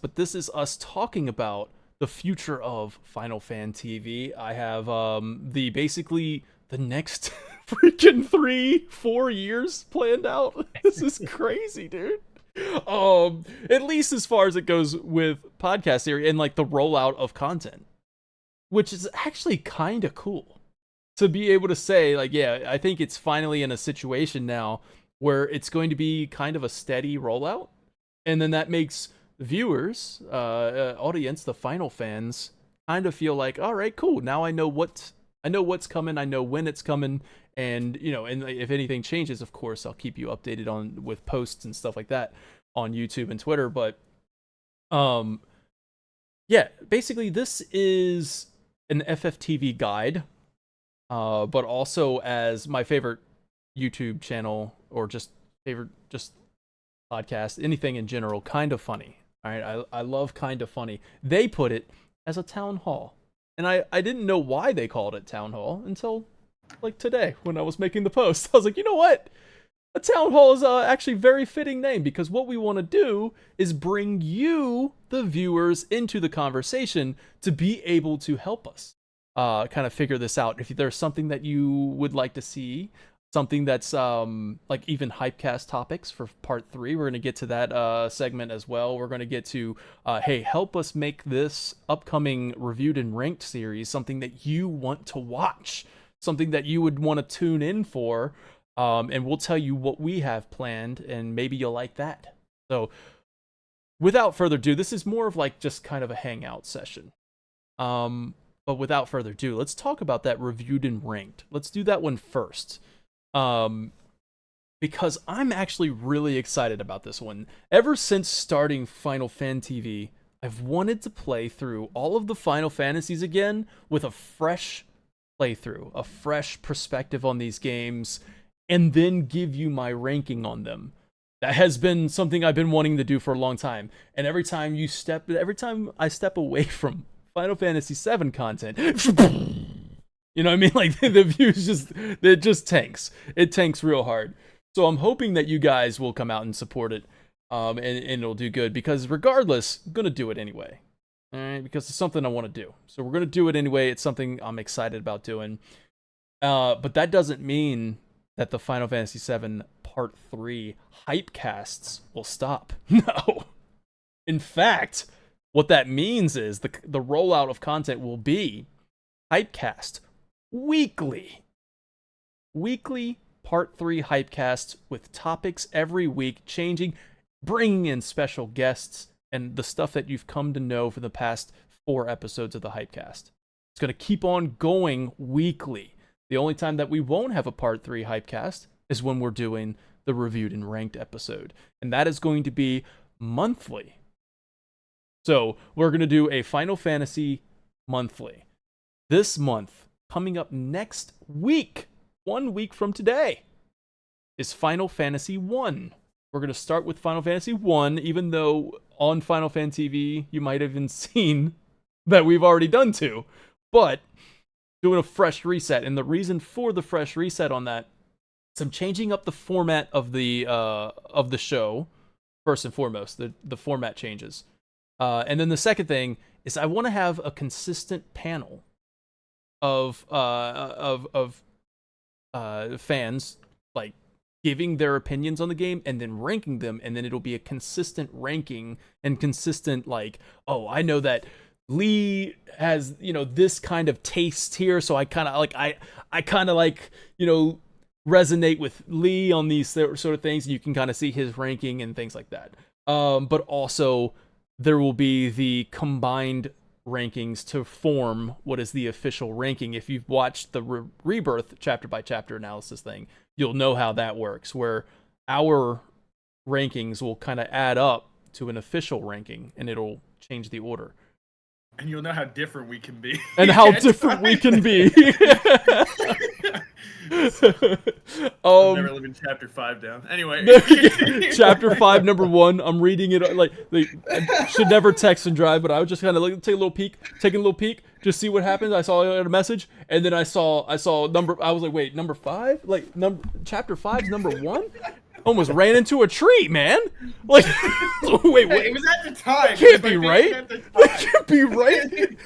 but this is us talking about the future of Final FanTV. I have basically the next freaking 3-4 years planned out. This is crazy, dude. At least as far as it goes with podcast area and like the rollout of content, which is actually kind of cool to be able to say, like, yeah, I think it's finally in a situation now where it's going to be kind of a steady rollout, and then that makes viewers, audience, the Final fans, kind of feel like, all right, cool. Now I know what's coming. I know when it's coming, and and if anything changes, of course, I'll keep you updated on with posts and stuff like that on YouTube and Twitter. But, yeah, basically this is an FFTV guide, but also as my favorite YouTube channel or just podcast, anything in general, Kind of Funny. All right, I love Kind of Funny. They put it as a town hall, and I didn't know why they called it town hall until like today when I was making the post. I was like, you know what? A town hall is actually a very fitting name, because what we want to do is bring you, the viewers, into the conversation to be able to help us kind of figure this out. If there's something that you would like to see, something that's like even Hypecast Topics for part 3, we're going to get to that segment as well. We're going to get to, hey, help us make this upcoming reviewed and ranked series something that you want to watch, something that you would want to tune in for. And we'll tell you what we have planned, and maybe you'll like that. So without further ado, this is more of like just kind of a hangout session. But without further ado, let's talk about that reviewed and ranked. Let's do that one first. Because I'm actually really excited about this one. Ever since starting Final FanTV, I've wanted to play through all of the Final Fantasies again with a fresh playthrough, a fresh perspective on these games, and then give you my ranking on them. That has been something I've been wanting to do for a long time. And every time I step away from Final Fantasy VII content, you know what I mean? Like, the views it just tanks. It tanks real hard. So I'm hoping that you guys will come out and support it, and it'll do good, because regardless, I'm gonna do it anyway. All right, because it's something I want to do. So we're gonna do it anyway. It's something I'm excited about doing. But that doesn't mean that the Final Fantasy VII Part 3 hypecasts will stop. No. In fact, what that means is the rollout of content will be hypecast weekly. Weekly Part 3 hypecasts with topics every week, changing, bringing in special guests, and the stuff that you've come to know for the past 4 episodes of the hypecast. It's going to keep on going weekly. The only time that we won't have a Part 3 hypecast is when we're doing the reviewed and ranked episode. And that is going to be monthly. So we're going to do a Final Fantasy monthly. This month, coming up next week, 1 week from today, is Final Fantasy 1. We're going to start with Final Fantasy 1, even though on Final FanTV you might have even seen that we've already done 2. But doing a fresh reset, and the reason for the fresh reset on that is I'm changing up the format of the show. First and foremost, the format changes, and then the second thing is I want to have a consistent panel of fans, like, giving their opinions on the game and then ranking them, and then it'll be a consistent ranking and consistent, like, oh, I know that Lee has, this kind of taste here, so I kind of like, resonate with Lee on these sort of things, and you can kind of see his ranking and things like that. But also there will be the combined rankings to form what is the official ranking. If you've watched the Rebirth chapter by chapter analysis thing, you'll know how that works, where our rankings will kind of add up to an official ranking, and it'll change the order. And you'll know how different we can be. And how different we can be. I've never lived in chapter 5 down. Anyway. Chapter 5, number 1. I'm reading it like I should never text and drive, but I was just kind of like taking a little peek, just see what happens. I saw a message, and then I saw number. I was like, wait, number 5? Like chapter 5's number 1? Almost ran into a tree, man. Like, wait, Hey, it was at the time. Can't be right. Can't be right.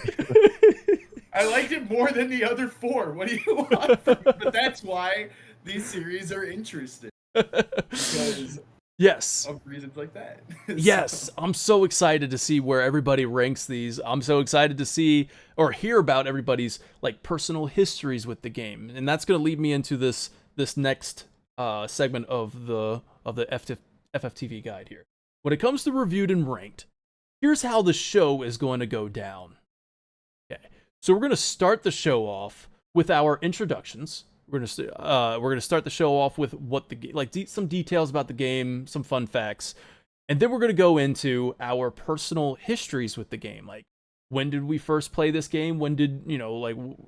I liked it more than the other 4. What do you want? But that's why these series are interesting. Because yes. of reasons like that. Yes, I'm so excited to see where everybody ranks these. I'm so excited to see or hear about everybody's like personal histories with the game, and that's going to lead me into this next segment of the FFTV guide here. When it comes to reviewed and ranked, here's how the show is going to go down. Okay, so we're going to start the show off with our introductions. We're gonna start the show off with what the some details about the game, some fun facts, and then we're gonna go into our personal histories with the game. Like, when did we first play this game? When did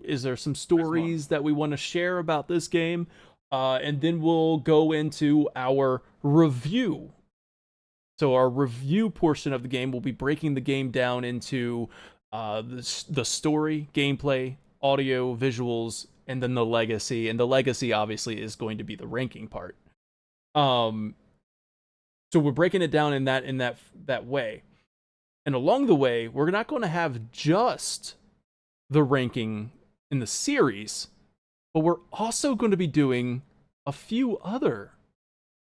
is there some stories that we want to share about this game? And then we'll go into our review. So our review portion of the game will be breaking the game down into the story, gameplay, audio, visuals, and then the legacy. And the legacy obviously is going to be the ranking part. So we're breaking it down in that way. And along the way, we're not going to have just the ranking in the series, but we're also going to be doing a few other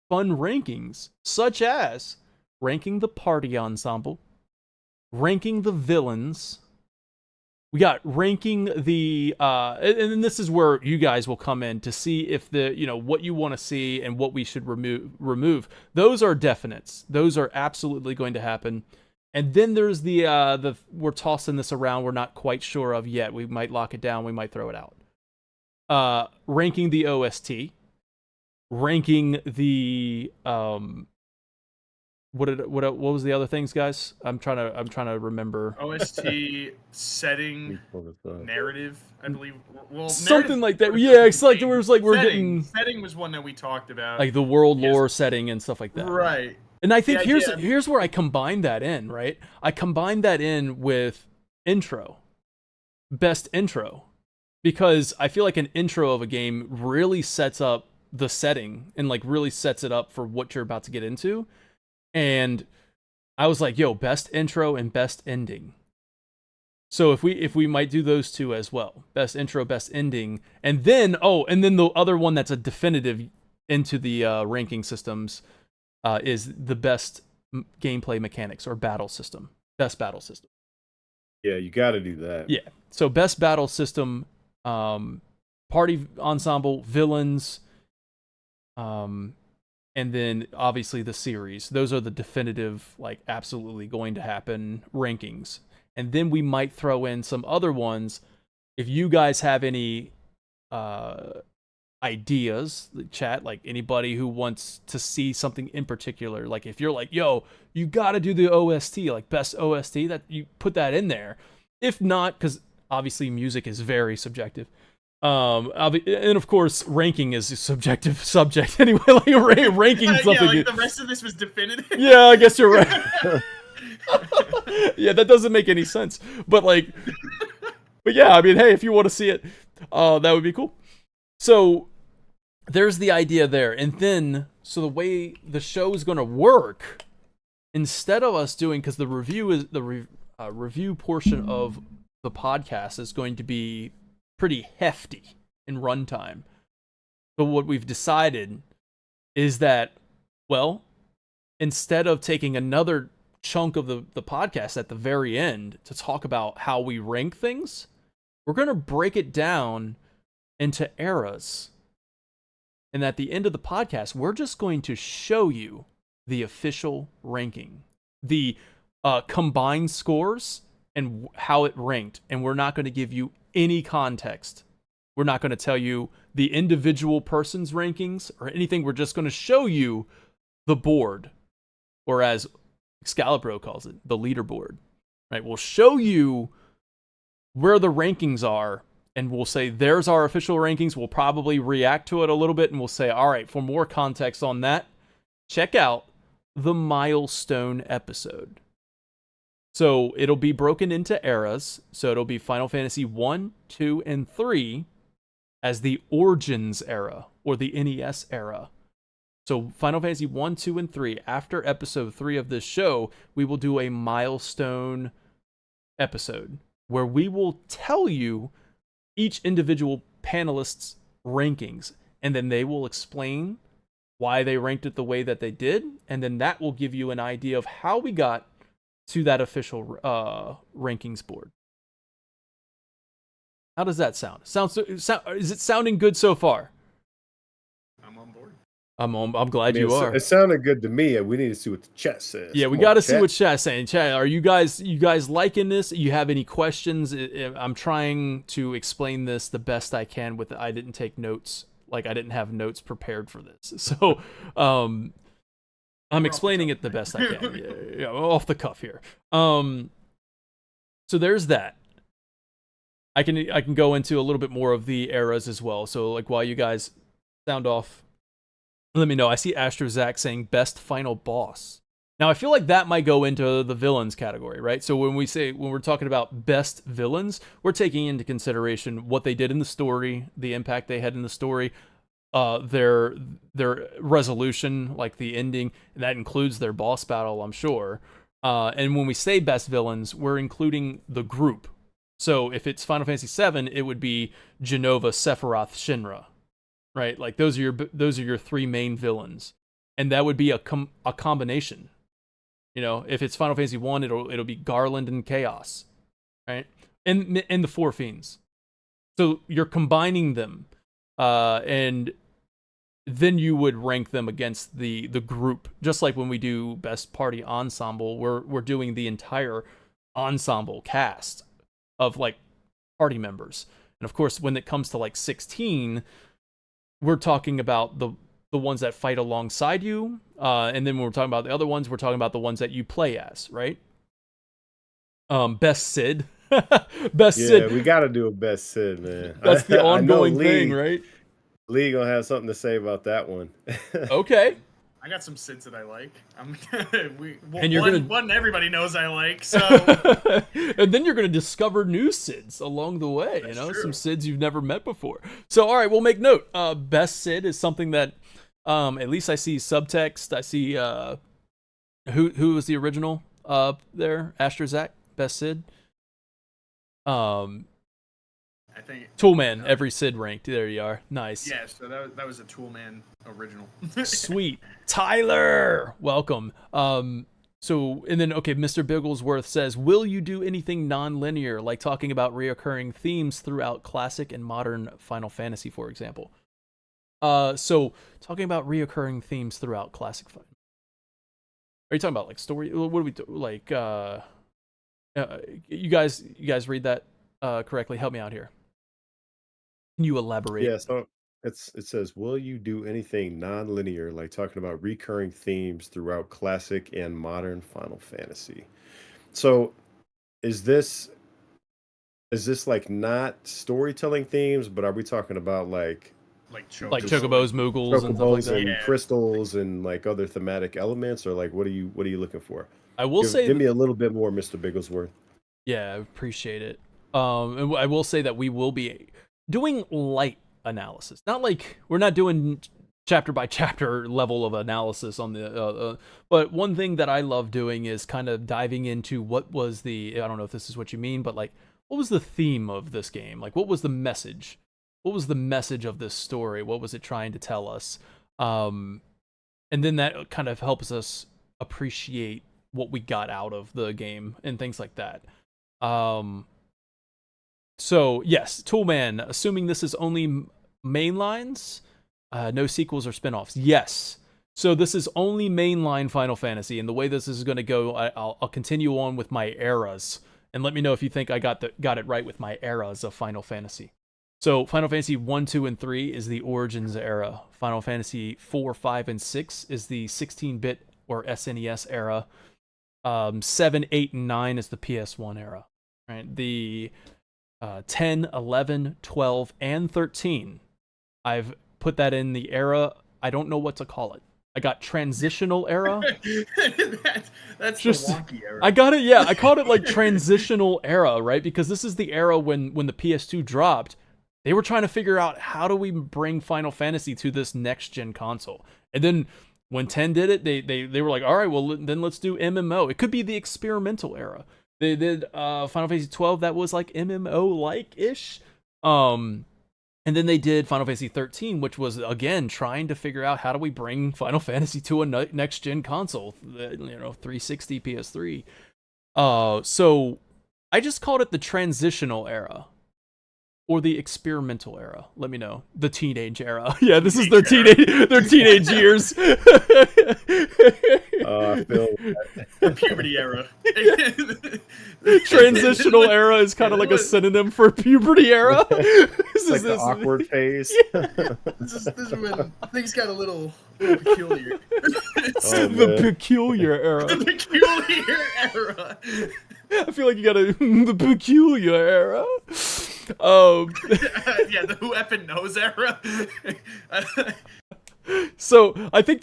fun rankings, such as ranking the party ensemble, ranking the villains. We got ranking the, and this is where you guys will come in to see if what you want to see and what we should remove. Those are definites. Those are absolutely going to happen. And then there's the we're tossing this around. We're not quite sure of yet. We might lock it down. We might throw it out. Ranking the OST, ranking the what was the other things, guys? I'm trying to remember. OST, setting, narrative, I believe. Well, something like that. Yeah, it's like we're getting setting was one that we talked about, like the world lore setting and stuff like that. Right. And I think here's where I combine that in, right? I combine that in with intro, best intro, because I feel like an intro of a game really sets up the setting and like really sets it up for what you're about to get into. And I was like, yo, best intro and best ending. So if we might do those two as well, best intro, best ending, and then the other one that's a definitive into the ranking systems is the best gameplay mechanics or battle system, best battle system. Yeah, you got to do that. Yeah. So best battle system, party ensemble, villains, and then obviously the series. Those are the definitive, like absolutely going to happen rankings. And then we might throw in some other ones. If you guys have any ideas, chat, like anybody who wants to see something in particular, like if you're like, yo, you got to do the OST, like best OST, that you put that in there. If not, because obviously music is very subjective. And of course, ranking is a subjective subject anyway. Like ranking something. Yeah, like the rest of this was definitive. Yeah, I guess you're right. Yeah, that doesn't make any sense. But yeah, I mean, hey, if you want to see it, that would be cool. So there's the idea there, and then so the way the show is going to work, instead of us doing, because the review is review portion of the podcast is going to be pretty hefty in runtime. But what we've decided is that, well, instead of taking another chunk of the podcast at the very end to talk about how we rank things, we're going to break it down into eras. And at the end of the podcast, we're just going to show you the official ranking, the combined scores and how it ranked. And we're not going to give you any context. We're not going to tell you the individual person's rankings or anything. We're just going to show you the board, or as Excalibur calls it, the leaderboard. Right? We'll show you where the rankings are, and we'll say, there's our official rankings. We'll probably react to it a little bit, and we'll say, all right, for more context on that, check out the milestone episode. So it'll be broken into eras. So it'll be Final Fantasy 1, 2, and 3 as the Origins era, or the NES era. So Final Fantasy 1, 2, and 3, after episode 3 of this show, we will do a milestone episode where we will tell you each individual panelist's rankings, and then they will explain why they ranked it the way that they did, and then that will give you an idea of how we got to that official rankings board. How does that sound? Is it sounding good so far? I'm on board. I'm glad you are. It sounded good to me. We need to see what the chat says. Yeah, we got to see what chat's saying. Chat, are you guys liking this? You have any questions? I'm trying to explain this the best I can I didn't take notes. Like, I didn't have notes prepared for this. So, I'm explaining it the best I can. Yeah, off the cuff here. So there's that. I can go into a little bit more of the eras as well. So, like, while you guys sound off, let me know. I see AstroZac saying best final boss. Now, I feel like that might go into the villains category, right? So when we're talking about best villains, we're taking into consideration what they did in the story, the impact they had in the story, their resolution, like the ending, and that includes their boss battle, I'm sure. And when we say best villains, we're including the group. So if it's Final Fantasy VII, it would be Jenova, Sephiroth, Shinra, right? Like those are your three main villains, and that would be a combination. You know, if it's Final Fantasy 1, it'll be Garland and Chaos, right? And the Four Fiends. So you're combining them, and then you would rank them against the group. Just like when we do best party ensemble, we're doing the entire ensemble cast of like party members. And of course, when it comes to like 16, we're talking about the ones that fight alongside you, and then when we're talking about the other ones, we're talking about the ones that you play as, right? Best Sid. Sid. We got to do a best Sid, man. That's the ongoing thing, right? Lee gonna have something to say about that one. Okay. I got some Sids that I like. One everybody knows I like. So, and then you're gonna discover new Sids along the way. That's true. Some Sids you've never met before. So, all right, we'll make note. Best Sid is something that, at least I see subtext. I see who was the original there? AstroZac, Best Sid. I think Toolman, every Sid ranked. There you are. Nice. Yeah, so that was a Toolman original. Sweet. Tyler, welcome. So, and then, okay, Mr. Bigglesworth says, will you do anything non-linear, like talking about reoccurring themes throughout classic and modern Final Fantasy, for example? So, talking about reoccurring themes throughout classic Final. Are you talking about, like, story? What do we do? Like, you guys read that correctly? Help me out here. Can you elaborate? Yeah, so it says, will you do anything non-linear, like talking about recurring themes throughout classic and modern Final Fantasy? So is this like not storytelling themes, but are we talking about like Chocobos, Moogles, and stuff like that? And crystals and like other thematic elements, or like what are you looking for? I will say, give me a little bit more, Mr. Bigglesworth. Yeah, I appreciate it. And I will say that we will be doing light analysis. Not like we're not doing chapter by chapter level of analysis on the but one thing that I love doing is kind of diving into what was I don't know if this is what you mean, but like what was the theme of this game? Like what was the message? What was the message of this story? What was it trying to tell us? And then that kind of helps us appreciate what we got out of the game and things like that. So yes, Toolman, assuming this is only mainlines, no sequels or spinoffs. Yes. So this is only mainline Final Fantasy, and the way this is going to go, I'll continue on with my eras, and let me know if you think I got it right with my eras of Final Fantasy. So Final Fantasy 1, 2, and 3 is the Origins era. Final Fantasy 4, 5, and 6 is the 16-bit or SNES era. 7, 8, and 9 is the PS1 era. Right? The 10, 11, 12, and 13. I've put that in the era. I don't know what to call it. I got transitional era. That's just the wonky era. I got it. Yeah, I called it like transitional era, right? Because this is the era when the PS2 dropped. They were trying to figure out how do we bring Final Fantasy to this next gen console, And then when 10 did it, they were like, all right, well then let's do MMO. It could be the experimental era. They did Final Fantasy 12 that was like MMO like ish. And then they did Final Fantasy 13, which was again trying to figure out how do we bring Final Fantasy to a next gen console, 360 PS3. So I just called it the transitional era. Or the experimental era. Let me know. The teenage era. Yeah, this is their teenage years. I feel The puberty era. Transitional era is kind of like a synonym for puberty era. It's like the awkward phase. This is when things got a little peculiar. The peculiar era. The peculiar era. I feel like you got the peculiar era. Yeah, the who effing knows era. So I think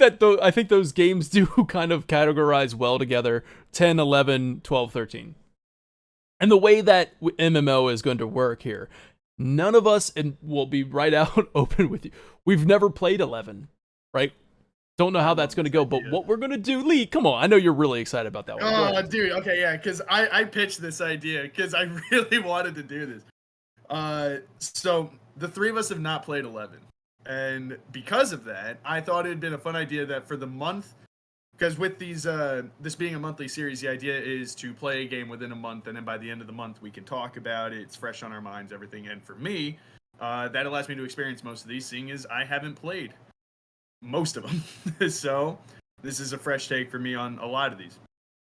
those games do kind of categorize well together. 10, 11, 12, 13. And the way that MMO is going to work here, none of us, and we'll be right out open with you, we've never played 11, right? Don't know how that's going to go, but what we're going to do, Lee, come on. I know you're really excited about that one. Oh, dude. Okay, yeah, because I pitched this idea because I really wanted to do this. So the three of us have not played 11. And because of that, I thought it had been a fun idea that for the month, because with these, this being a monthly series, the idea is to play a game within a month, and then by the end of the month, we can talk about it. It's fresh on our minds, everything. And for me, that allows me to experience most of these, seeing as I haven't played most of them. So this is a fresh take for me on a lot of these.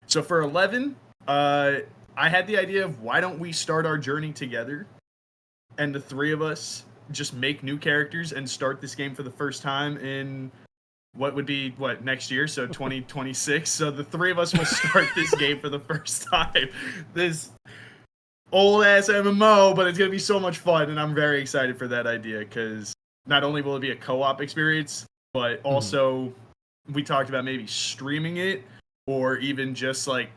So for 11, I had the idea of why don't we start our journey together, and the three of us just make new characters and start this game for the first time in what would be next year, so 2026. So the three of us will start this game for the first time. This old ass MMO, but it's gonna be so much fun, and I'm very excited for that idea because not only will it be a co-op experience, but also we talked about maybe streaming it or even just like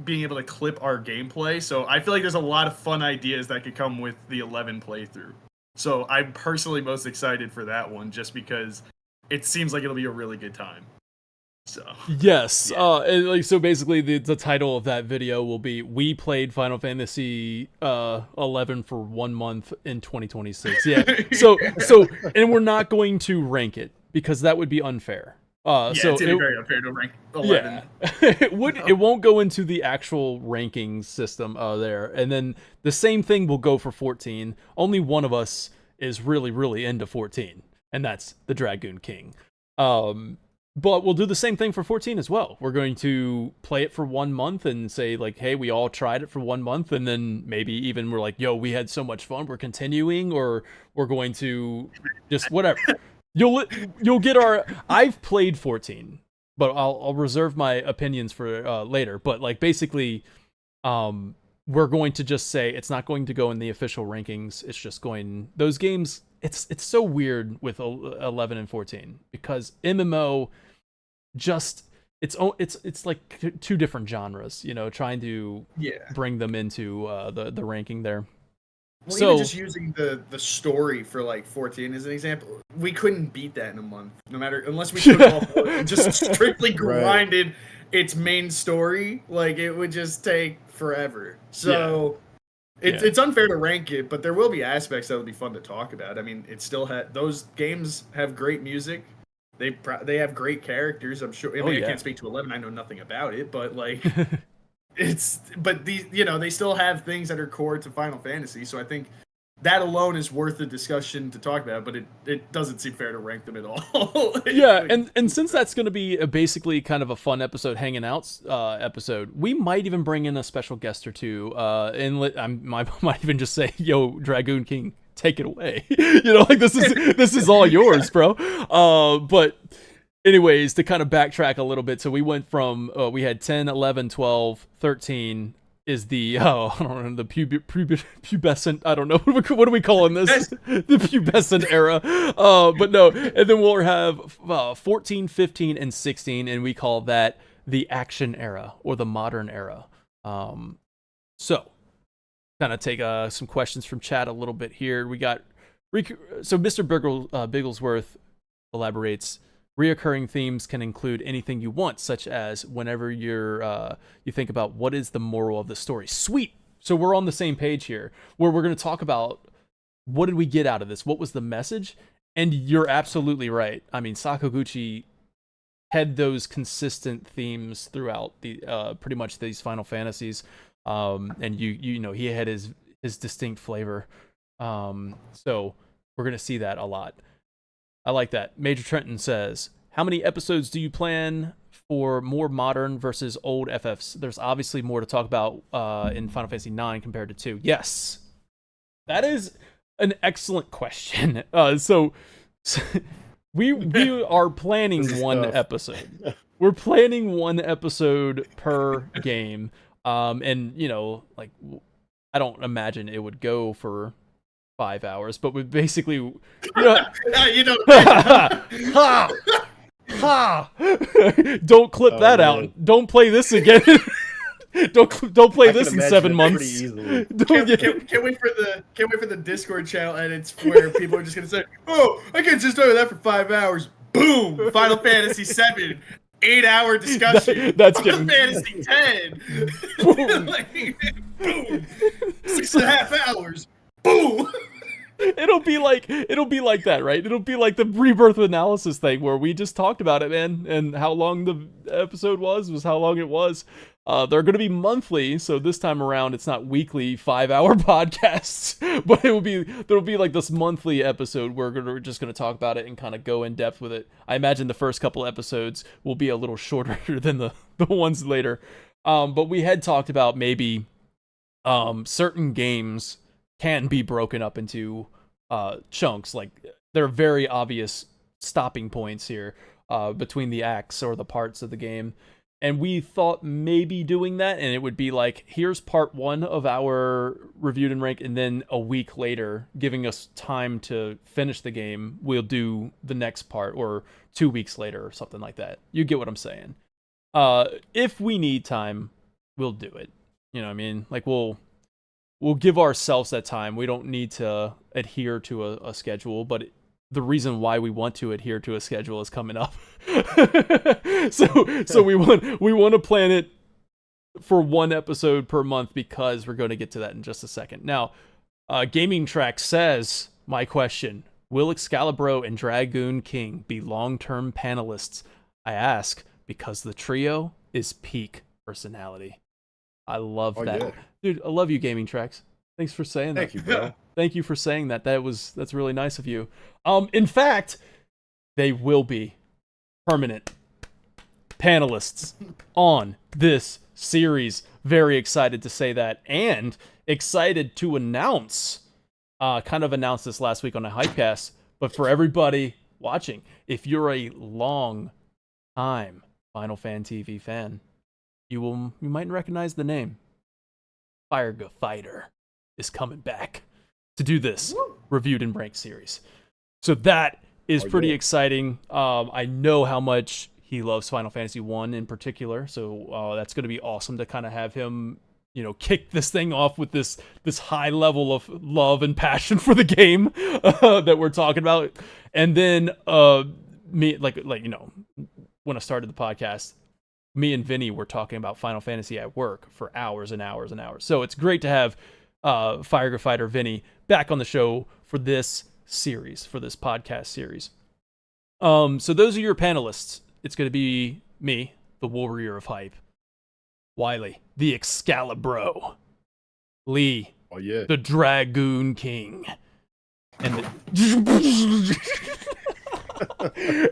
being able to clip our gameplay. So I feel like there's a lot of fun ideas that could come with the 11 playthrough. So I'm personally most excited for that one just because it seems like it'll be a really good time. So yes, yeah. and so basically the title of that video will be "We played Final Fantasy 11 for 1 month in 2026." Yeah. So and we're not going to rank it because that would be unfair. So it's gonna be very unfair to rank 11. Yeah. It won't go into the actual ranking system there. And then the same thing will go for 14. Only one of us is really into 14, and that's the Dragoon King. But we'll do the same thing for 14 as well. We're going to play it for 1 month and say like, hey, we all tried it for 1 month, and then maybe even we're like, yo, we had so much fun, we're continuing, or we're going to just whatever. You'll get our. I've played 14, but I'll reserve my opinions for later. But like basically, we're going to just say it's not going to go in the official rankings. It's just going those games. It's so weird with 11 and 14 because MMO just it's like two different genres. Trying to bring them into the ranking there. Well, even just using the story for like 14 as an example, we couldn't beat that in a month, unless we took off and just strictly grinded its main story. Like it would just take forever. So it's unfair to rank it, but there will be aspects that will be fun to talk about. I mean, it still those games have great music. They have great characters. I'm sure. I mean, I can't speak to 11. I know nothing about it, but like. But these, they still have things that are core to Final Fantasy, so I think that alone is worth the discussion to talk about, but it doesn't seem fair to rank them at all. Yeah, and since that's going to be basically kind of a fun episode, hanging out episode, we might even bring in a special guest or two, and I might even just say, yo, Dragoon King, take it away. Like this is all yours, bro. But anyways, to kind of backtrack a little bit, so we went from, we had 10, 11, 12, 13 is the, I don't know, the pubescent, I don't know, what are we calling this? The pubescent era. But no, and then we'll have 14, 15, and 16, and we call that the action era, or the modern era. So, kind of take some questions from chat a little bit here. We got, so Mr. Bigglesworth elaborates, Reoccurring themes can include anything you want, such as whenever you think about what is the moral of the story. Sweet. So we're on the same page here, where we're going to talk about what did we get out of this? What was the message? And you're absolutely right. I mean, Sakaguchi had those consistent themes throughout the pretty much these Final Fantasies, and you know he had his distinct flavor. So we're going to see that a lot. I like that. Major Trenton says, how many episodes do you plan for more modern versus old FFs? There's obviously more to talk about in Final Fantasy IX compared to 2. Yes. That is an excellent question. So we are planning one episode. We're planning one episode per game. And, you know, like, I don't imagine it would go for 5 hours, but we basically, you know, don't clip that out. Don't play this again. don't play this in 7 months. Can't wait for the Discord channel edits where people are just gonna say, "Oh, I can just do that for 5 hours." Boom! Final Fantasy VII. 8-hour discussion. That's Final Fantasy X. Boom. Boom. 6.5 hours. Boom. It'll be like that, right? It'll be like the rebirth analysis thing where we just talked about it, man, and how long the episode was how long it was. They're going to be monthly, so this time around it's not weekly 5-hour podcasts, but there'll be like this monthly episode where we're just going to talk about it and kind of go in depth with it. I imagine the first couple episodes will be a little shorter than the ones later. But we had talked about maybe certain games can be broken up into chunks. Like, there are very obvious stopping points here between the acts or the parts of the game. And we thought maybe doing that, and it would be like, here's part 1 of our reviewed and ranked, and then a week later, giving us time to finish the game, we'll do the next part, or 2 weeks later, or something like that. You get what I'm saying. If we need time, we'll do it. You know what I mean? Like, we'll give ourselves that time. We don't need to adhere to a schedule, but the reason why we want to adhere to a schedule is coming up. so we want to plan it for 1 episode per month, because we're going to get to that in just a second. Now, Gaming Track says, my question, will Excalibur and Dragoon King be long-term panelists? I ask because the trio is peak personality. I love that. Yeah. Dude, I love you, Gaming Tracks. Thanks for saying that. Thank you, bro. Thank you for saying that. That's really nice of you. In fact, they will be permanent panelists on this series. Very excited to say that, and excited to announce, kind of announced this last week on a Hypecast, but for everybody watching, if you're a long time Final FanTV fan, you might recognize the name. Fire Fighter is coming back to do this reviewed and ranked series. So that is pretty exciting. I know how much he loves Final Fantasy 1 in particular, so that's going to be awesome to kind of have him, you know, kick this thing off with this high level of love and passion for the game that we're talking about. And then me, like you know, when I started the podcast, me and Vinny were talking about Final Fantasy at work for hours and hours and hours. So it's great to have Fire Fighter Vinny back on the show for this series, for this podcast series. So those are your panelists. It's going to be me, the Warrior of Hype, Wiley, the Excalibur, Lee, the Dragoon King, and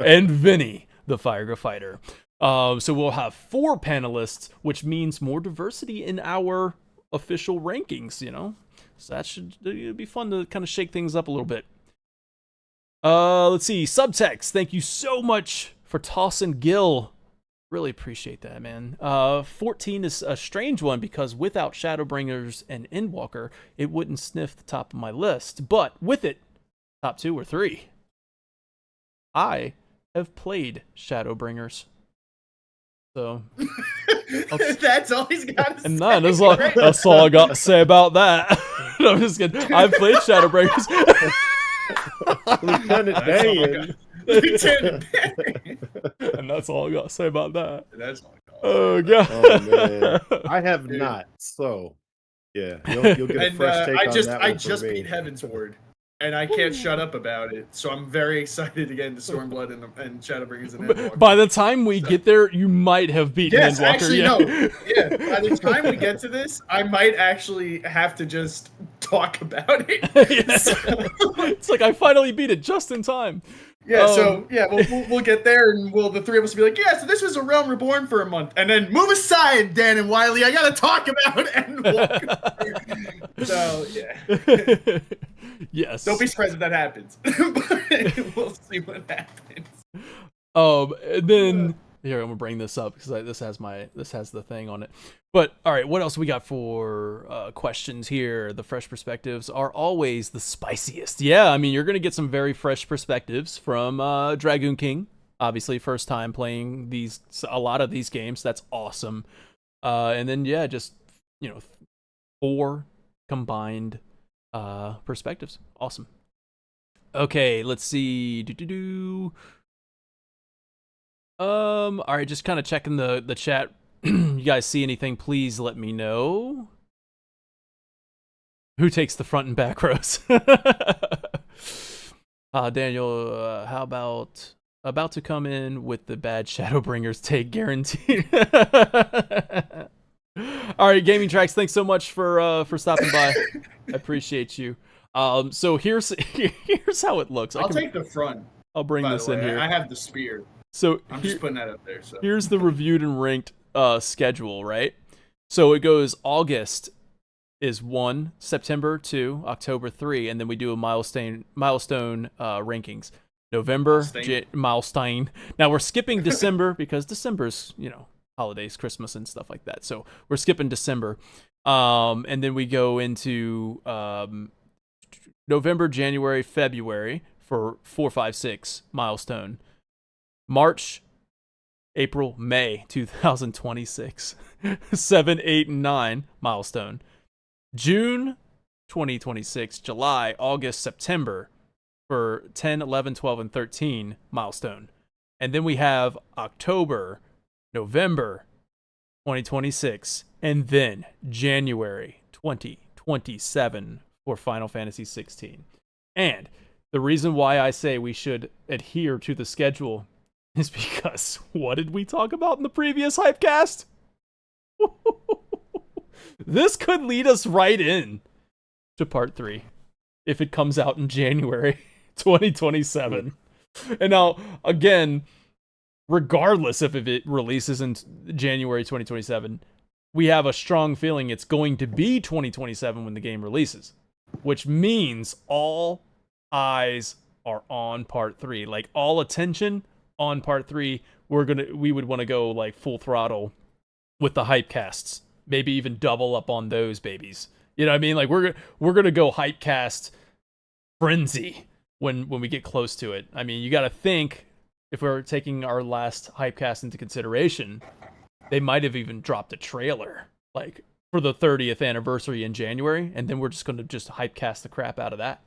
and Vinny, the Fire Fighter. So we'll have 4 panelists, which means more diversity in our official rankings, you know? So that should be fun to kind of shake things up a little bit. Let's see. Subtext, thank you so much for tossing Gil. Really appreciate that, man. 14 is a strange one because without Shadowbringers and Endwalker, it wouldn't sniff the top of my list. But with it, top 2 or 3. I have played Shadowbringers. So that's all he's got to say. And that's all I got to say about that. No, I'm just kidding. I've played Shadowbringers. Lieutenant Dan. Lieutenant Dan. And that's all I gotta say about that. That's all. Oh god. Oh man, I have not. So yeah, you'll get a And fresh take on that I one just from me. beat Heaven's Ward, and I can't shut up about it. So I'm very excited to get into Stormblood and Shadowbringers and Endwalker. By the time we get there, you might have beaten Yes, Endwalker. actually, yeah. no. Yeah, by the time we get to this, I might actually have to just talk about it. Yeah. It's like I finally beat it just in time. Yeah, so yeah, we'll get there, and the three of us will be like, yeah, so this was a Realm Reborn for a month, and then move aside, Dan and Wiley. I gotta talk about Endwalker. So yeah. Yes. Don't be surprised if that happens. But we'll see what happens. And then here I'm gonna bring this up because this has the thing on it. But all right, what else we got for questions here? The fresh perspectives are always the spiciest. Yeah, I mean you're gonna get some very fresh perspectives from Dragoon King. Obviously, first time playing a lot of these games. That's awesome. And then yeah, just 4 combined perspectives. Awesome. Okay, let's see. All right, just kind of checking the chat. You guys see anything, please let me know. Who takes the front and back rows? Daniel, how about to come in with the bad Shadowbringers take guaranteed. All right, Gaming Tracks, thanks so much for stopping by. I appreciate you. So here's how it looks. I'll take the front. I'll bring this in here. I have the spear. So I'm just putting that up there. So here's the reviewed and ranked schedule, right? So it goes August is 1, September 2, October 3, and then we do a milestone rankings. November milestone. Now we're skipping December because December's holidays, Christmas and stuff like that. So we're skipping December, and then we go into November, January, February for 4, 5, 6 milestone. March, April, May 2026, 7, 8, and 9 milestone. June 2026, July, August, September for 10, 11, 12, and 13 milestone. And then we have October, November 2026, and then January 2027 for Final Fantasy 16. And the reason why I say we should adhere to the schedule is because what did we talk about in the previous Hypecast? This could lead us right in to part 3 if it comes out in January 2027. And now, again, regardless if it releases in January 2027, we have a strong feeling it's going to be 2027 when the game releases, which means all eyes are on part 3. Like, all attention on part 3. We would want to go like full throttle with the Hypecasts, maybe even double up on those babies. You know what I mean? Like, we're gonna go Hypecast frenzy when we get close to it. I mean, you got to think, if we're taking our last Hypecast into consideration, they might have even dropped a trailer like for the 30th anniversary in January, and then we're just gonna Hypecast the crap out of that.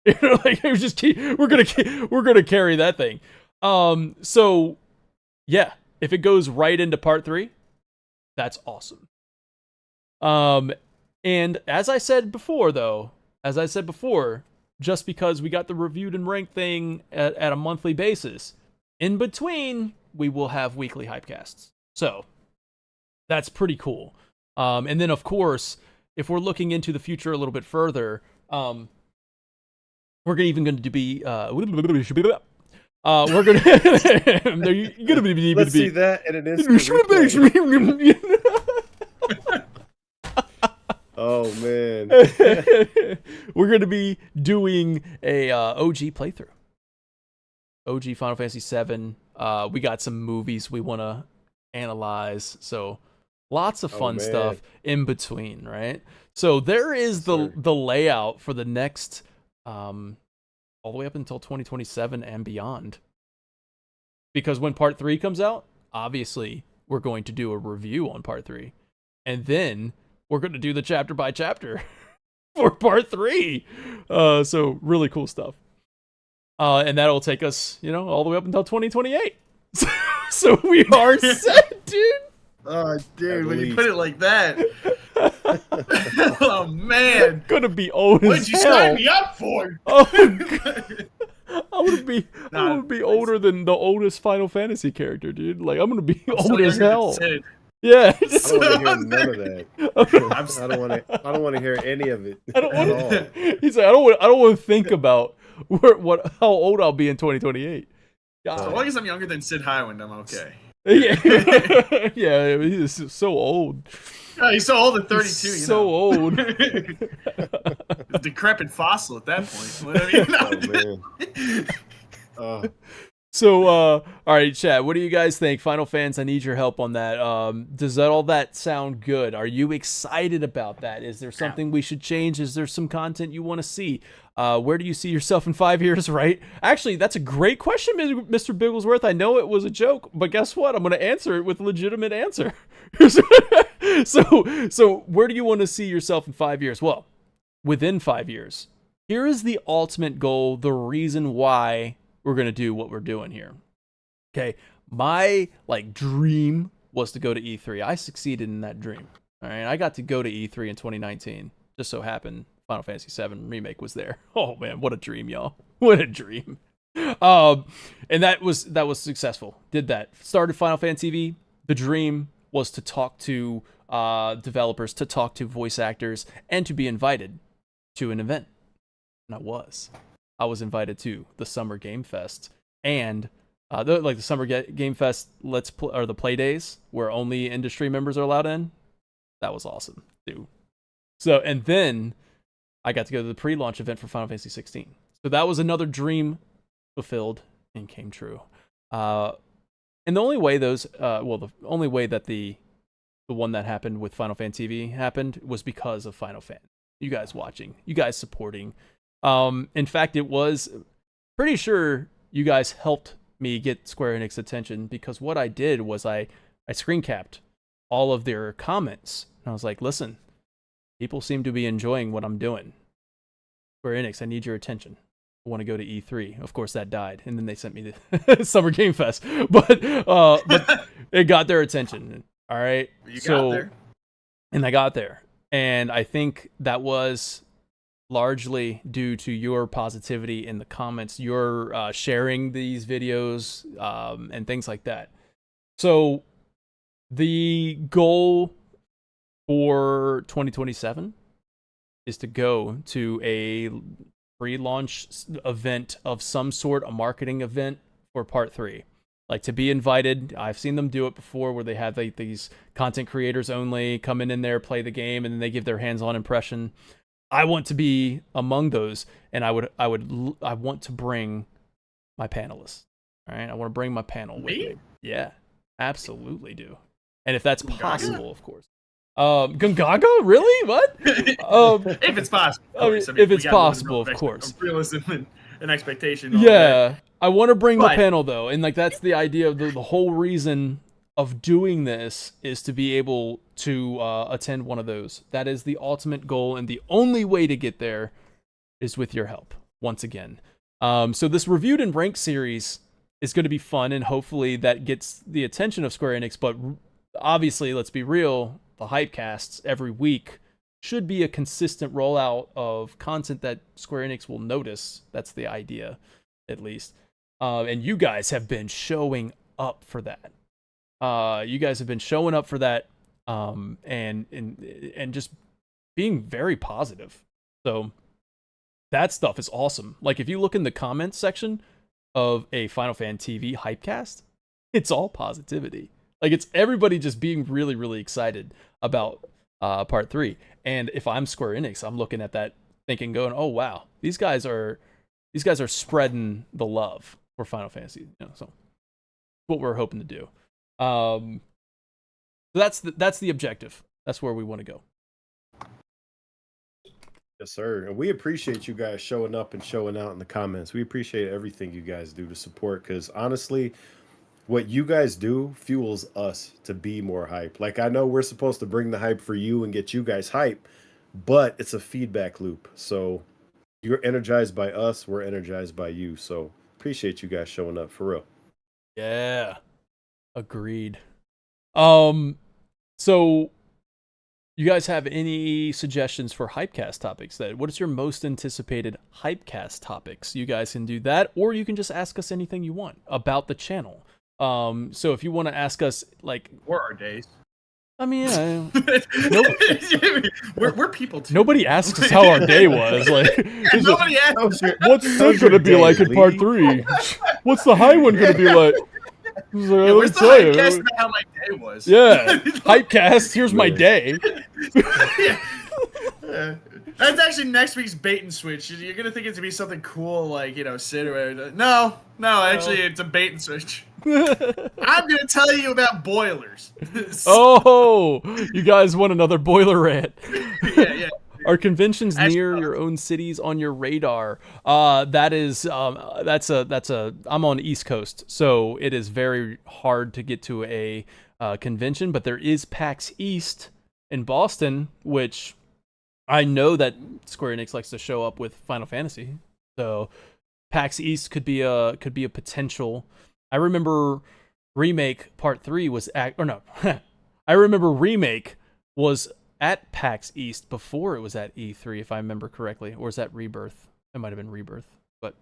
Like, we're gonna carry that thing. So yeah, if it goes right into part 3, that's awesome. And as I said before, just because we got the reviewed and ranked thing at a monthly basis, in between we will have weekly Hypecasts. So that's pretty cool. And then of course, if we're looking into the future a little bit further, we're even going to be we're gonna Let's see that in an instant replay. Oh man. We're gonna be doing a OG playthrough. OG Final Fantasy 7. We got some movies we want to analyze, so lots of fun stuff in between, right? So there is the layout for the next all the way up until 2027 and beyond. Because when part 3 comes out, obviously we're going to do a review on part 3, and then we're going to do the chapter by chapter for part 3. So really cool stuff. And that'll take us, all the way up until 2028. So we are set, dude. Oh, dude, At when you least. put it like that. Oh, man. Gonna be old What'd as you hell. sign me up for? Oh, God. I'm gonna be Nah, older than the oldest Final Fantasy character, dude. Like I'm gonna be I'm old still as younger than hell. Sid. Yeah. I don't want to hear none of that. I'm I don't want to hear any of it I don't at want. all. He's like, I don't want to think about how old I'll be in 2028. As God. long as I'm younger than Sid Highwind, I'm okay. Yeah, yeah, he's so old. Oh, he's so old at 32, So old. Decrepit fossil at that point. What I mean? Oh man. So, all right, chat. What do you guys think? Final fans, I need your help on that. Does all that sound good? Are you excited about that? Is there something we should change? Is there some content you want to see? Where do you see yourself in 5 years, right? Actually, that's a great question, Mr. Bigglesworth. I know it was a joke, but guess what? I'm going to answer it with a legitimate answer. So where do you want to see yourself in 5 years? Well, within 5 years. Here is the ultimate goal, the reason why we're going to do what we're doing here. Okay, my dream was to go to E3. I succeeded in that dream. All right, I got to go to E3 in 2019. Just so happened Final Fantasy VII Remake was there. Oh man, what a dream, y'all. What a dream. And that was successful. Did that. Started Final FanTV. The dream was to talk to developers, to talk to voice actors, and to be invited to an event. And I was invited to the Summer Game Fest and the Summer Game Fest or the play days where only industry members are allowed in. That was awesome, dude. So, and then I got to go to the pre-launch event for Final Fantasy 16. So that was another dream fulfilled and came true. And the only way the only way that the one that happened with Final FanTV happened was because of Final Fan. You guys watching, you guys supporting. In fact, it was pretty sure you guys helped me get Square Enix attention because what I did was I screen capped all of their comments. And I was like, listen, people seem to be enjoying what I'm doing. Square Enix, I need your attention. I want to go to E3. Of course, that died. And then they sent me the Summer Game Fest. But it got their attention. All right. You got there. And I got there. And I think that was largely due to your positivity in the comments, your sharing these videos and things like that. So the goal for 2027 is to go to a pre-launch event of some sort, a marketing event for Part 3. Like to be invited. I've seen them do it before where they have these content creators only come in there, play the game, and then they give their hands-on impression. I want to be among those, and I want to bring my panelists. All right, I want to bring my panel with me. Yeah, absolutely do. And if that's possible, of course. Gungaga? Really? What? If it's possible. If it's possible, of course. Realism and expectation. Yeah, I want to bring my panel though, and that's the idea of the whole reason of doing this is to be able to attend one of those. That is the ultimate goal, and the only way to get there is with your help, once again. So this Reviewed and Ranked series is going to be fun, and hopefully that gets the attention of Square Enix, but obviously, let's be real, the Hypecasts every week should be a consistent rollout of content that Square Enix will notice. That's the idea, at least. And you guys have been showing up for that. You guys have been showing up for that, and just being very positive. So that stuff is awesome. Like if you look in the comments section of a Final FanTV Hypecast, it's all positivity. Like it's everybody just being really, really excited about Part 3. And if I'm Square Enix, I'm looking at that, thinking, going, "Oh wow, these guys are spreading the love for Final Fantasy." So what we're hoping to do. So that's the objective. That's where we want to go. Yes, sir. And we appreciate you guys showing up and showing out in the comments. We appreciate everything you guys do to support, because honestly, what you guys do fuels us to be more hype. Like I know we're supposed to bring the hype for you and get you guys hype, but it's a feedback loop. So you're energized by us, we're energized by you. So appreciate you guys showing up for real. Yeah. Agreed. So you guys have any suggestions for Hypecast topics? What is your most anticipated Hypecast topics? You guys can do that, or you can just ask us anything you want about the channel. So if you want to ask us, like, or our days. I mean, yeah, we're people too. Nobody asks us how our day was. Like, nobody asks. What's it gonna be like in part 3? What's the high one gonna be like? Yeah, where's the Hypecast about how my day was? Yeah, Hypecast. Here's my day. That's actually next week's bait and switch. You're gonna think it's gonna be something cool, like Sid or whatever. No, actually, it's a bait and switch. I'm gonna tell you about boilers. Oh, you guys want another boiler rant? Yeah. Are conventions near your own cities on your radar? That's a. I'm on the East Coast, so it is very hard to get to a convention. But there is PAX East in Boston, which I know that Square Enix likes to show up with Final Fantasy. So PAX East could be a potential. I remember Remake Part 3 was I remember Remake was at PAX East before it was at E3, if I remember correctly, or is that Rebirth? It might have been Rebirth, but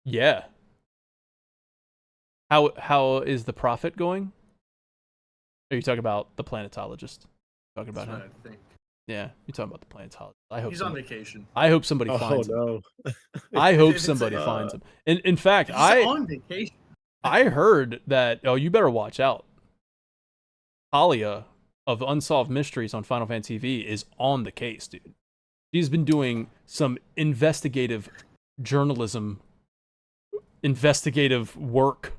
yeah. How is the Prophet going? Are you talking about the planetologist? Talking about him? I think. Yeah, you're talking about the planetologist. I hope he's on vacation. I hope somebody finds him. No. I hope somebody finds him. In fact, he's on vacation. I heard that. Oh, you better watch out. Talia of Unsolved Mysteries on Final FanTV is on the case, dude. She's been doing some investigative journalism, investigative work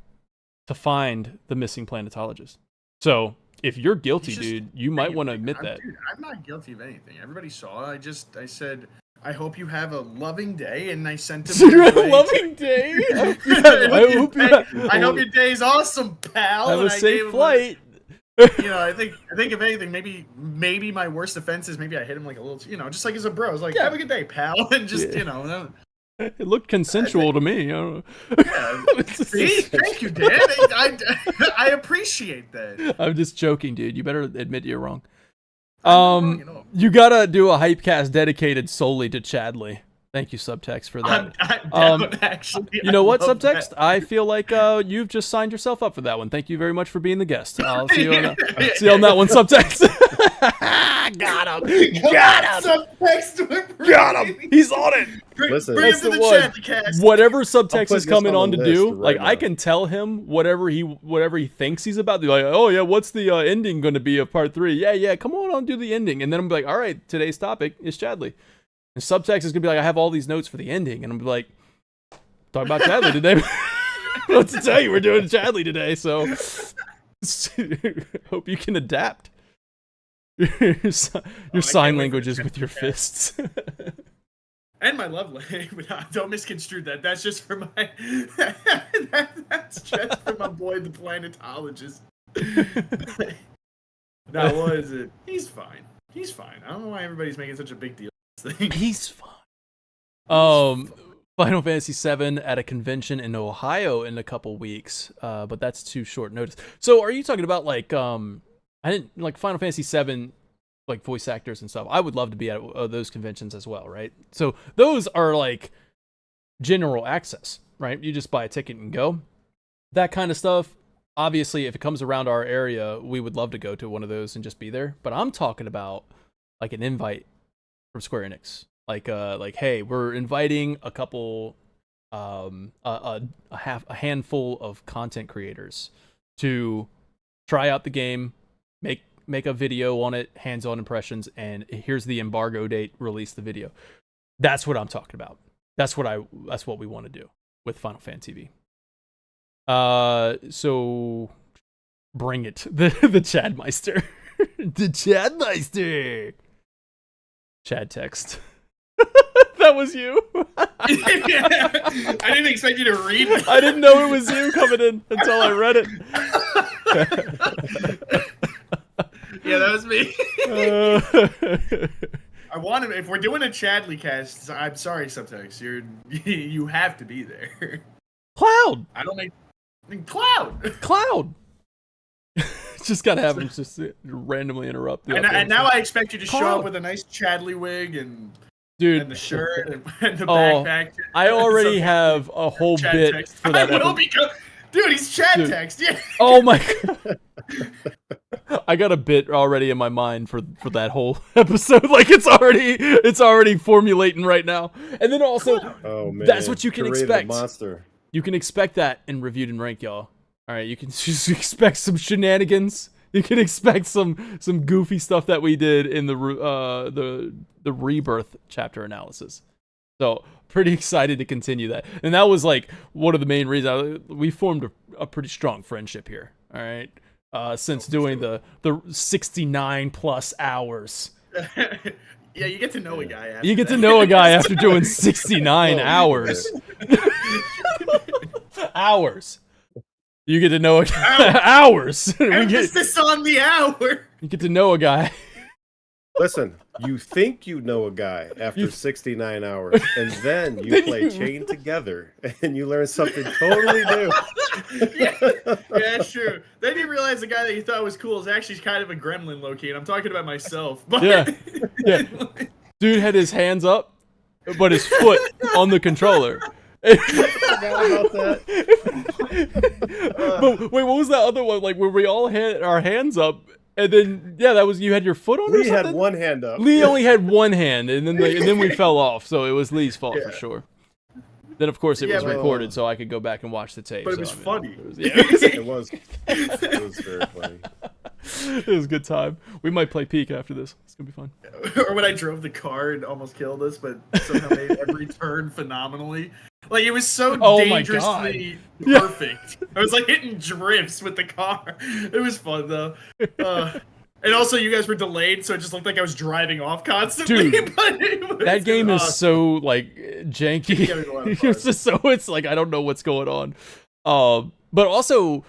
to find the missing planetologist. So if you're guilty, dude, you might want to admit that. Dude, I'm not guilty of anything. Everybody saw it. I said, I hope you have a loving day, and I sent him. You have a loving day. I hope your day's awesome, pal. Have a safe flight. I think if anything, maybe my worst offense is maybe I hit him like a little, just like as a bro. I was like, have a good day, pal, and just It looked consensual to me. Yeah. See, thank you, Dan. I appreciate that. I'm just joking, dude. You better admit you're wrong. Wrong, you gotta do a Hypecast dedicated solely to Chadley. Thank you, Subtext, for that. Actually, you know what, Subtext? That. I feel like you've just signed yourself up for that one. Thank you very much for being the guest. I'll see you on that one, Subtext. Got him. Subtext. Got him. He's on it. Listen, bring him to the chat, cast. Whatever Subtext is coming on to do, right I can tell him whatever he thinks he's about to. Like, oh yeah, what's the ending going to be of part 3? Yeah, come on, do the ending, and then I'm like, all right, today's topic is Chadley. And Subtext is gonna be like, I have all these notes for the ending, and I'm like, talk about Chadley today. What to tell you, we're doing Chadley today, so hope you can adapt your sign languages with your fists. And my love language. Don't misconstrue that. That's just for my. That's just for my boy, the planetologist. Now, what is it? He's fine. I don't know why everybody's making such a big deal. He's fine. Final Fantasy VII at a convention in Ohio in a couple weeks, but that's too short notice. So, are you talking about like Final Fantasy VII, like voice actors and stuff? I would love to be at those conventions as well, right? So those are like general access, right? You just buy a ticket and go. That kind of stuff. Obviously, if it comes around our area, we would love to go to one of those and just be there. But I'm talking about like an invite from Square Enix, like hey, we're inviting a couple, a handful of content creators to try out the game, make a video on it, hands-on impressions, and here's the embargo date, release the video. That's what I'm talking about. That's what we want to do with Final FanTV. So bring it, the Chadmeister, the Chadmeister. Chad text. That was you. I didn't expect you to read it. I didn't know it was you coming in until I read it. Yeah, that was me. I wanted. If we're doing a Chadley cast, I'm sorry, Subtext. You have to be there. Cloud. I don't Cloud. Just gotta have him just randomly interrupt. And now I expect you to show up with a nice Chadley wig and the shirt and the backpack. I already have a whole bit for that. Dude, he's Chad text. Yeah. Oh my god. I got a bit already in my mind for that whole episode. Like it's already formulating right now. And then also, that's what you can expect. Monster. You can expect that in Reviewed and Ranked, y'all. All right, you can just expect some shenanigans. You can expect some goofy stuff that we did in the Rebirth chapter analysis. So pretty excited to continue that. And that was like one of the main reasons we formed a pretty strong friendship here. All right, since doing the 69 plus hours. Yeah, you get to know a guy after You get to know a guy after doing 69 hours. Hours. You get to know a guy. Hours. Emphasis on the hour. You get to know a guy. Listen, you think you know a guy after 69 hours, and then you play Chain Together, and you learn something totally new. Yeah, that's true. Then you realize the guy that you thought was cool is actually kind of a gremlin, low-key, and I'm talking about myself. But yeah. Dude had his hands up, but his foot on the controller. I forgot about that. But wait, what was that other one? Like where we all had our hands up, and then that was you had your foot on. Lee or something? had one hand up. Lee only had one hand, and then we fell off. So it was Lee's fault for sure. Then of course it was recorded, so I could go back and watch the tape. But it was funny. It was very funny. It was a good time. We might play Peak after this. It's gonna be fun. Or when I drove the car and almost killed us, but somehow made every turn phenomenally. Like it was so dangerously perfect. I was like hitting drifts with the car. It was fun though. And also you guys were delayed, so it just looked like I was driving off constantly. Dude, that game is so like janky. It's just so it's like I don't know what's going on. But also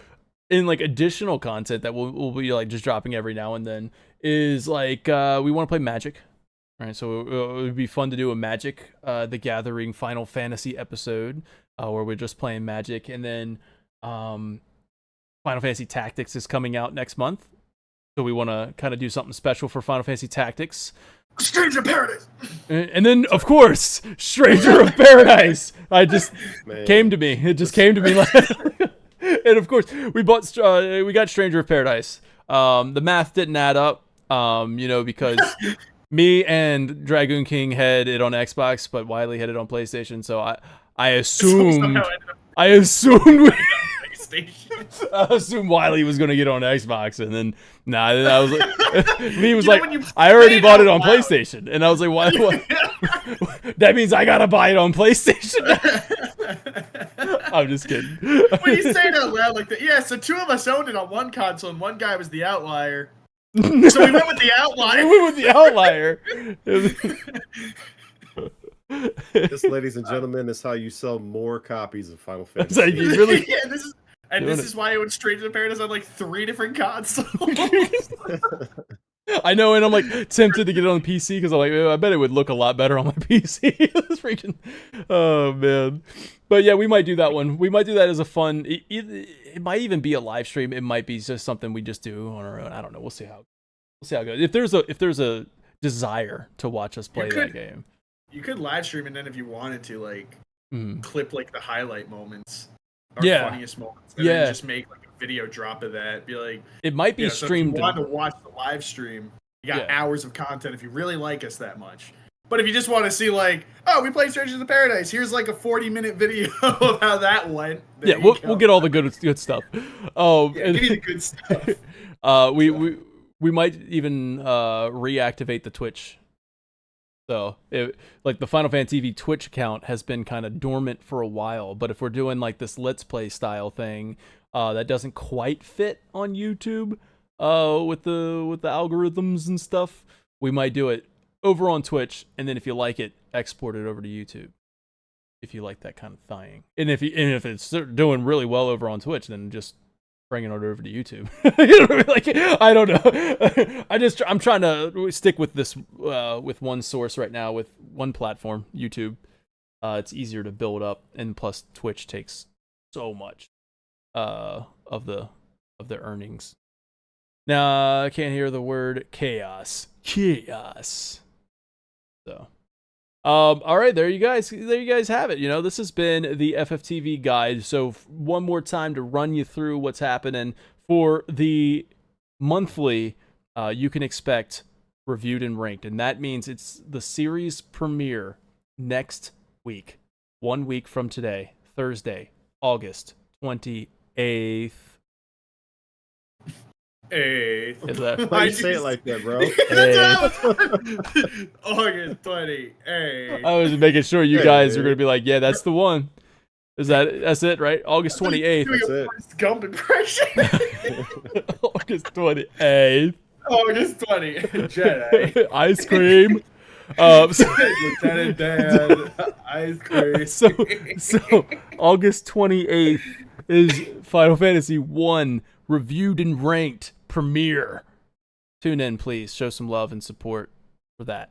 in like additional content that we'll be like just dropping every now and then is like we want to play Magic. All right, so it would be fun to do a Magic the Gathering Final Fantasy episode where we're just playing Magic, and then Final Fantasy Tactics is coming out next month, so we want to kind of do something special for Final Fantasy Tactics. Stranger of Paradise! And then, of course, Stranger of Paradise! Came to me. It just came to me. And of course, we got Stranger of Paradise. The math didn't add up, because... Me and Dragoon King had it on Xbox, but Wiley had it on PlayStation. So I assumed Wiley was gonna get on Xbox, and then I was like, Lee was like, I already bought it on PlayStation, and I was like, why? That means I gotta buy it on PlayStation. I'm just kidding. When you say it out loud like that, so two of us owned it on one console, and one guy was the outlier. So we went with the outlier. This, ladies and gentlemen, is how you sell more copies of Final Fantasy. This is why it went straight to Paradise on like 3 different consoles. I know, and I'm like tempted to get it on PC because I'm like, I bet it would look a lot better on my PC. It's freaking, oh man. But yeah, we might do that one. We might do that as a fun. It might even be a live stream. It might be just something we just do on our own. I don't know. We'll see how it goes. If there's a desire to watch us play that game, you could live stream, and then if you wanted to, like clip like the highlight moments, or funniest moments, and then just make like a video drop of that. Be like, it might be streamed. So if you want to watch the live stream, you got hours of content if you really like us that much. But if you just want to see, like, oh, we played Strangers of Paradise, here's like a 40-minute video of how that went. We'll get all the good stuff. Give me the good stuff. We might even reactivate the Twitch. So, like the Final FanTV Twitch account has been kind of dormant for a while. But if we're doing like this Let's Play style thing, that doesn't quite fit on YouTube with the algorithms and stuff, we might do it over on Twitch, and then if you like it, export it over to YouTube. If you like that kind of thing, and if it's doing really well over on Twitch, then just bring it over to YouTube. I don't know. I'm trying to stick with this with one source right now, with one platform, YouTube. It's easier to build up, and plus Twitch takes so much. of the earnings. Now I can't hear the word chaos. Chaos. So, all right, there you guys have it. You know, this has been the FFTV guide. So one more time to run you through what's happening for the monthly. You can expect reviewed and ranked, and that means it's the series premiere next week, 1 week from today, Thursday, August 28th. Is that? Why you say it like that, bro? August 28th. I was making sure you guys were gonna be like, yeah, that's the one. That's it, right? August 28th. That's it. Gump impression. August 28th. August 20th. Jedi. Ice cream. Lieutenant Dan. Ice cream. So August 28th is Final Fantasy 1 reviewed and ranked premiere. Tune in, please. Show some love and support for that.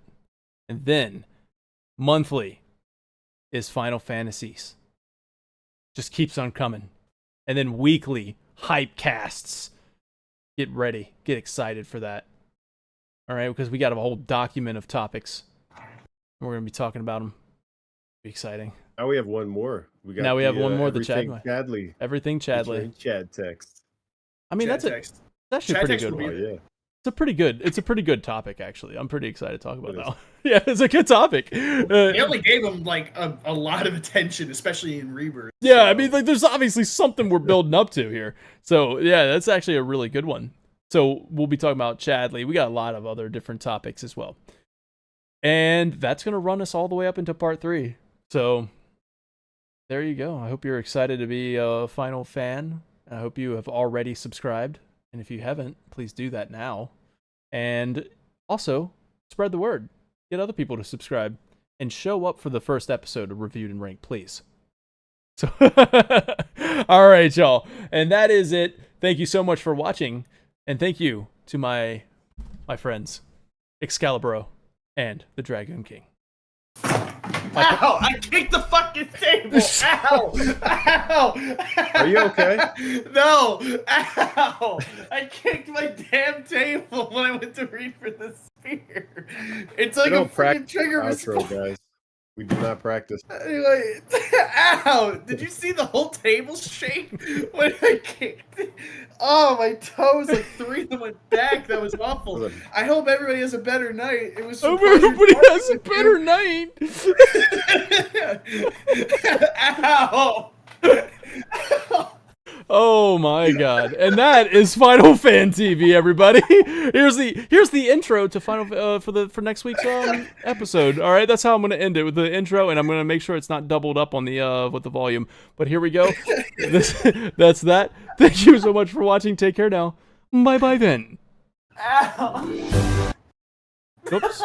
And then monthly is Final Fantasies. Just keeps on coming. And then weekly Hypecasts. Get ready. Get excited for that. All right, because we got a whole document of topics. We're going to be talking about them. Be exciting. Now we have one more. We have one more. The Chadley. Everything Chadley. Chad text. I mean, Chat that's text. actually Chat pretty text good will be one. Oh yeah. It's a pretty good topic, actually. I'm pretty excited to talk about now. Yeah, it's a good topic. They only gave him like a lot of attention, especially in Rebirth. Yeah, I mean, like, there's obviously something we're building up to here. So yeah, that's actually a really good one. So we'll be talking about Chadley. We got a lot of other different topics as well. And that's going to run us all the way up into part 3. So there you go. I hope you're excited to be a Final fan. I hope you have already subscribed. And if you haven't, please do that now. And also, spread the word. Get other people to subscribe. And show up for the first episode of Reviewed and Ranked, please. So, all right, y'all. And that is it. Thank you so much for watching. And thank you to my friends, Excalibur and the Dragoon King. Ow! I kicked the fucking table! Ow! Ow! Are you okay? No! Ow! I kicked my damn table when I went to read for the spear. It's like a freaking trigger outro, guys. We do not practice. Anyway, ow! Did you see the whole table shake when I kicked it? Oh, my toes, like 3 of them went back. That was awful. I hope everybody has a better night. It was. I hope everybody has a better night. Ow! Oh my god. And that is Final FanTV, everybody. Here's the intro to Final for next week's episode. All right, that's how I'm going to end it, with the intro, and I'm going to make sure it's not doubled up on the with the volume. But here we go. That's that. Thank you so much for watching. Take care now. Bye-bye then. Ow! Oops.